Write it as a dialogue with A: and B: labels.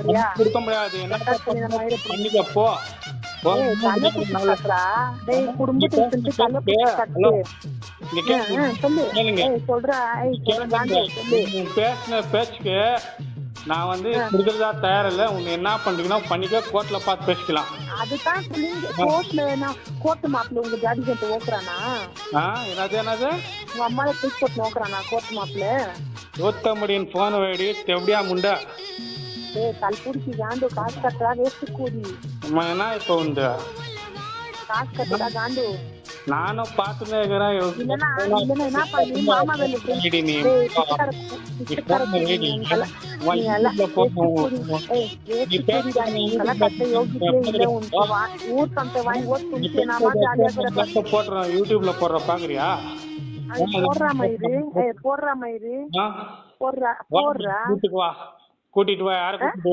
A: சரியா
B: கொடுக்க முடியாது. என்ன பண்ணிக்க போ. பேசின பேச்சுக்கு நான் வந்து கொடுக்கறதா தயாரில்ல. உன்னை என்ன பண்றீங்கன்னா பண்ணிக்க, கோர்ட்ல பார்த்து பேசிக்கலாம்.
A: அதுதான் கோர்ட்டு மாப்பிள்ள உங்க ஜாதி சேர்த்து ஓக்குறானா?
B: என்னது
A: உங்க அம்மாவை தூக்கி போட்டு நோக்குறானா கோர்ட்டு மாப்பிள்ள?
B: ஓத்தமடியின் போன் வேடி எப்படியா முண்டா
A: கல்புடிக்கு காண்டு காசு கட்டுறா வேஸ்ட் கூடி.
B: என்ன இப்ப உண்டு
A: காசு கட்டுறா காண்டு?
B: நானும் பாத்துனே இருக்கிறேன். யூடியூப்ல போடுற பாக்குறியா?
A: போடுறா மயிறு
B: கூட்டிட்டு வா யார கூட்டிட்டு